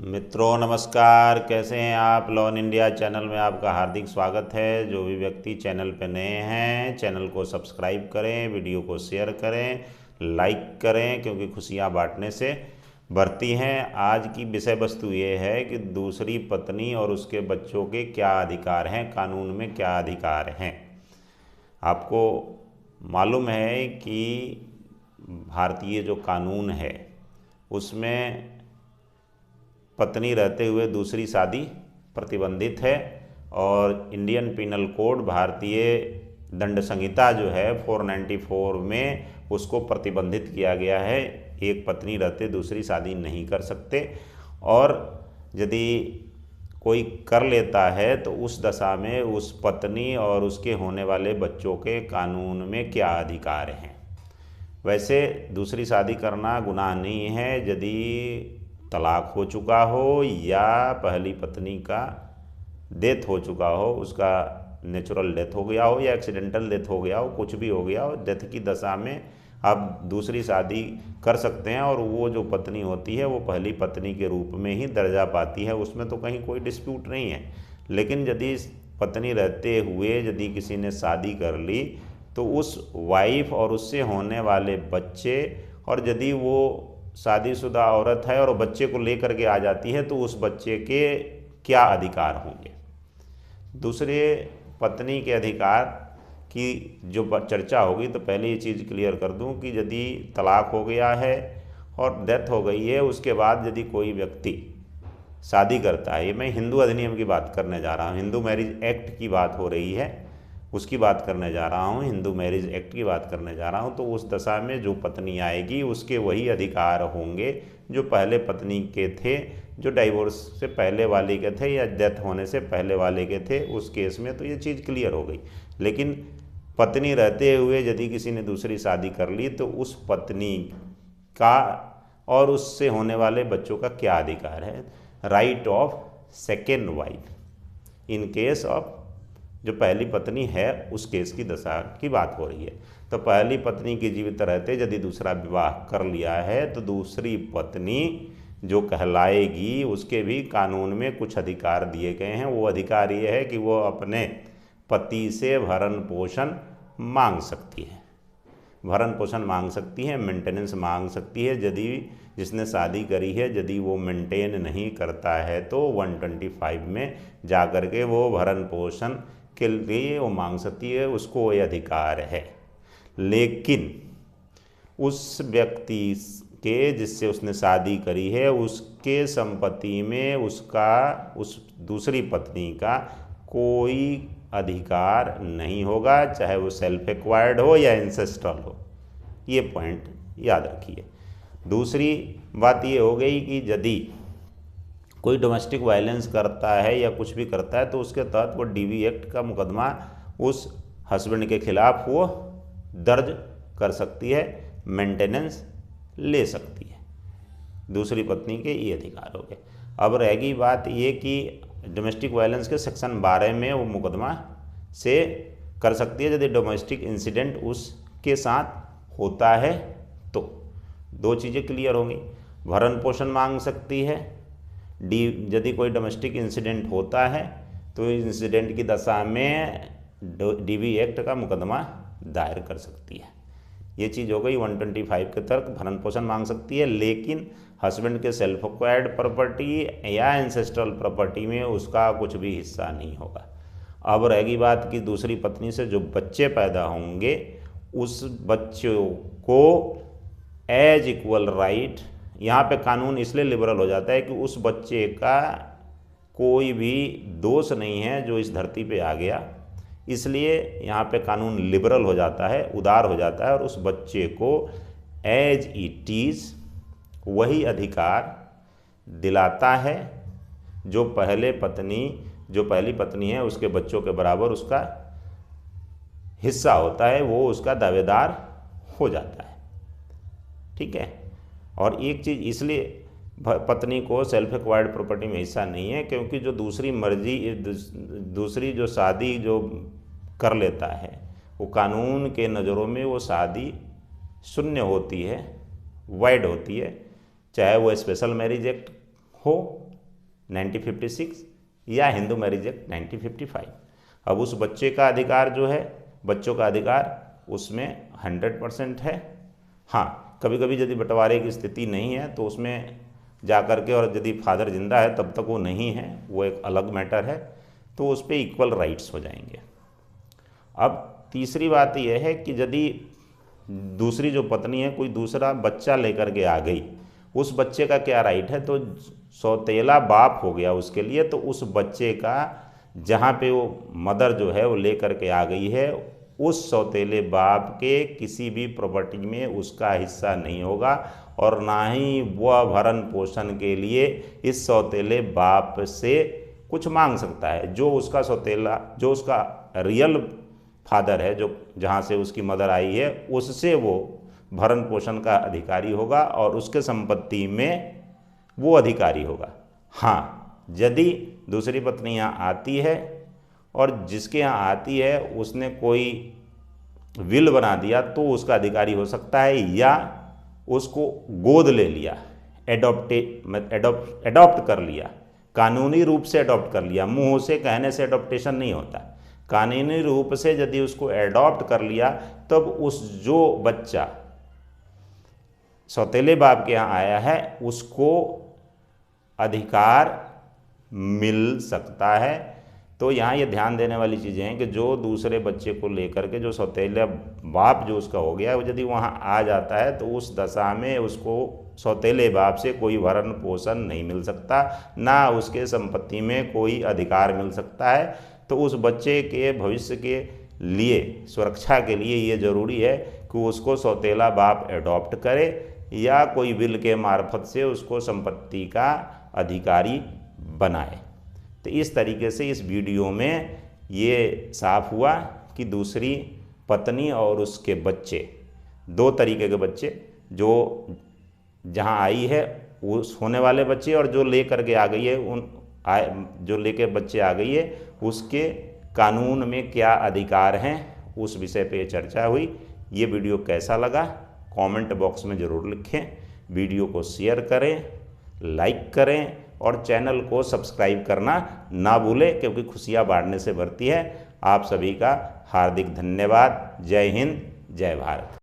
मित्रों नमस्कार, कैसे हैं आप। लॉ इन इंडिया चैनल में आपका हार्दिक स्वागत है। जो भी व्यक्ति चैनल पर नए हैं, चैनल को सब्सक्राइब करें, वीडियो को शेयर करें, लाइक करें, क्योंकि खुशियां बांटने से बढ़ती हैं। आज की विषय वस्तु ये है कि दूसरी पत्नी और उसके बच्चों के क्या अधिकार हैं, कानून में क्या अधिकार हैं। आपको मालूम है कि भारतीय जो कानून है उसमें पत्नी रहते हुए दूसरी शादी प्रतिबंधित है, और इंडियन पिनल कोड, भारतीय दंड संहिता जो है 494 में उसको प्रतिबंधित किया गया है। एक पत्नी रहते दूसरी शादी नहीं कर सकते, और यदि कोई कर लेता है तो उस दशा में उस पत्नी और उसके होने वाले बच्चों के कानून में क्या अधिकार हैं। वैसे दूसरी शादी करना गुनाह नहीं है यदि तलाक हो चुका हो या पहली पत्नी का डेथ हो चुका हो, उसका नेचुरल डेथ हो गया हो या एक्सीडेंटल डेथ हो गया हो, कुछ भी हो गया हो। डेथ की दशा में आप दूसरी शादी कर सकते हैं, और वो जो पत्नी होती है वो पहली पत्नी के रूप में ही दर्जा पाती है, उसमें तो कहीं कोई डिस्प्यूट नहीं है। लेकिन यदि पत्नी रहते हुए यदि किसी ने शादी कर ली तो उस वाइफ और उससे होने वाले बच्चे, और यदि वो शादीशुदा औरत है और बच्चे को लेकर के आ जाती है तो उस बच्चे के क्या अधिकार होंगे। दूसरे पत्नी के अधिकार की जो चर्चा होगी तो पहले ये चीज़ क्लियर कर दूं कि यदि तलाक हो गया है और डेथ हो गई है, उसके बाद यदि कोई व्यक्ति शादी करता है, ये मैं हिंदू अधिनियम की बात करने जा रहा हूँ, हिंदू मैरिज एक्ट की बात हो रही है, उसकी बात करने जा रहा हूँ, हिंदू मैरिज एक्ट की बात करने जा रहा हूँ। तो उस दशा में जो पत्नी आएगी उसके वही अधिकार होंगे जो पहले पत्नी के थे, जो डाइवोर्स से पहले वाले के थे या डेथ होने से पहले वाले के थे। उस केस में तो ये चीज़ क्लियर हो गई। लेकिन पत्नी रहते हुए यदि किसी ने दूसरी शादी कर ली तो उस पत्नी का और उससे होने वाले बच्चों का क्या अधिकार है। Right of second wife in case of जो पहली पत्नी है उस केस की दशा की बात हो रही है। तो पहली पत्नी की जीवित रहते यदि दूसरा विवाह कर लिया है तो दूसरी पत्नी जो कहलाएगी उसके भी कानून में कुछ अधिकार दिए गए हैं। वो अधिकार ये है कि वो अपने पति से भरण पोषण मांग सकती है, भरण पोषण मांग सकती है, मेंटेनेंस मांग सकती है। यदि जिसने शादी करी है यदि वो मेंटेन नहीं करता है तो 125 में जा कर के वो भरण पोषण के लिए वो मांग सकती है, उसको ये अधिकार है। लेकिन उस व्यक्ति के जिससे उसने शादी करी है उसके संपत्ति में उसका उस दूसरी पत्नी का कोई अधिकार नहीं होगा, चाहे वो सेल्फ एक्वायर्ड हो या इंसेस्ट्रल हो। ये पॉइंट याद रखिए। दूसरी बात ये हो गई कि यदि कोई डोमेस्टिक वायलेंस करता है या कुछ भी करता है तो उसके तहत वो डीवी एक्ट का मुकदमा उस हस्बैंड के खिलाफ वो दर्ज कर सकती है, मेंटेनेंस ले सकती है। दूसरी पत्नी के ये अधिकार हो गए। अब रहेगी बात ये कि डोमेस्टिक वायलेंस के सेक्शन 12 में वो मुकदमा से कर सकती है यदि डोमेस्टिक इंसिडेंट उसके साथ होता है। तो दो चीज़ें क्लियर होंगी, भरण पोषण मांग सकती है, यदि कोई डोमेस्टिक इंसिडेंट होता है तो इंसिडेंट की दशा में डीवी एक्ट का मुकदमा दायर कर सकती है। ये चीज़ हो गई 125 के तहत भरण पोषण मांग सकती है। लेकिन हस्बैंड के सेल्फ एक्वायर्ड प्रॉपर्टी या एंसेस्ट्रल प्रॉपर्टी में उसका कुछ भी हिस्सा नहीं होगा। अब रहेगी बात कि दूसरी पत्नी से जो बच्चे पैदा होंगे उस बच्चों को एज इक्वल राइट, यहाँ पे कानून इसलिए लिबरल हो जाता है कि उस बच्चे का कोई भी दोष नहीं है जो इस धरती पे आ गया, इसलिए यहाँ पे कानून लिबरल हो जाता है, उदार हो जाता है, और उस बच्चे को एज इट इज़ वही अधिकार दिलाता है जो पहली पत्नी है उसके बच्चों के बराबर उसका हिस्सा होता है, वो उसका दावेदार हो जाता है। ठीक है। और एक चीज़ इसलिए पत्नी को सेल्फ एक्वायर्ड प्रॉपर्टी में हिस्सा नहीं है क्योंकि जो दूसरी जो शादी जो कर लेता है वो कानून के नज़रों में वो शादी शून्य होती है, वाइड होती है, चाहे वो स्पेशल मैरिज एक्ट हो 1956 या हिंदू मैरिज एक्ट 1955। अब उस बच्चे का अधिकार जो है, बच्चों का अधिकार उसमें 100% है। हाँ, कभी कभी यदि बंटवारे की स्थिति नहीं है तो उसमें जा कर के, और यदि फादर जिंदा है तब तक वो नहीं है, वो एक अलग मैटर है, तो उस पर इक्वल राइट्स हो जाएंगे। अब तीसरी बात यह है कि यदि दूसरी जो पत्नी है कोई दूसरा बच्चा लेकर के आ गई, उस बच्चे का क्या राइट है, तो सौतेला बाप हो गया उसके लिए, तो उस बच्चे का जहाँ पे वो मदर जो है वो लेकर के आ गई है, उस सौतेले बाप के किसी भी प्रॉपर्टी में उसका हिस्सा नहीं होगा, और ना ही वह भरण पोषण के लिए इस सौतेले बाप से कुछ मांग सकता है। जो उसका सौतेला, जो उसका रियल फादर है, जो जहाँ से उसकी मदर आई है, उससे वो भरण पोषण का अधिकारी होगा और उसके संपत्ति में वो अधिकारी होगा। हाँ, यदि दूसरी पत्नी यहाँ आती है और जिसके यहाँ आती है उसने कोई विल बना दिया तो उसका अधिकारी हो सकता है, या उसको गोद ले लिया, एडॉप्ट कर लिया, कानूनी रूप से एडॉप्ट कर लिया, मुंह से कहने से एडॉप्टेशन नहीं होता, कानूनी रूप से यदि उसको एडॉप्ट कर लिया, तब उस जो बच्चा सौतेले बाप के यहाँ आया है उसको अधिकार मिल सकता है। तो यहाँ ये ध्यान देने वाली चीज़ें हैं कि जो दूसरे बच्चे को लेकर के जो सौतेला बाप जो उसका हो गया, वो यदि वहाँ आ जाता है तो उस दशा में उसको सौतेले बाप से कोई भरण पोषण नहीं मिल सकता, ना उसके संपत्ति में कोई अधिकार मिल सकता है। तो उस बच्चे के भविष्य के लिए, सुरक्षा के लिए ये ज़रूरी है कि उसको सौतेला बाप एडॉप्ट करे या कोई विल के मार्फत से उसको संपत्ति का अधिकारी बनाए। तो इस तरीके से इस वीडियो में ये साफ हुआ कि दूसरी पत्नी और उसके बच्चे, दो तरीके के बच्चे, जो जहाँ आई है उस होने वाले बच्चे, और जो ले करके आ गई है जो लेके बच्चे आ गई है उसके कानून में क्या अधिकार हैं, उस विषय पे चर्चा हुई। ये वीडियो कैसा लगा कमेंट बॉक्स में ज़रूर लिखें, वीडियो को शेयर करें, लाइक करें और चैनल को सब्सक्राइब करना ना भूलें, क्योंकि खुशियाँ बांटने से बढ़ती है। आप सभी का हार्दिक धन्यवाद। जय हिंद, जय भारत।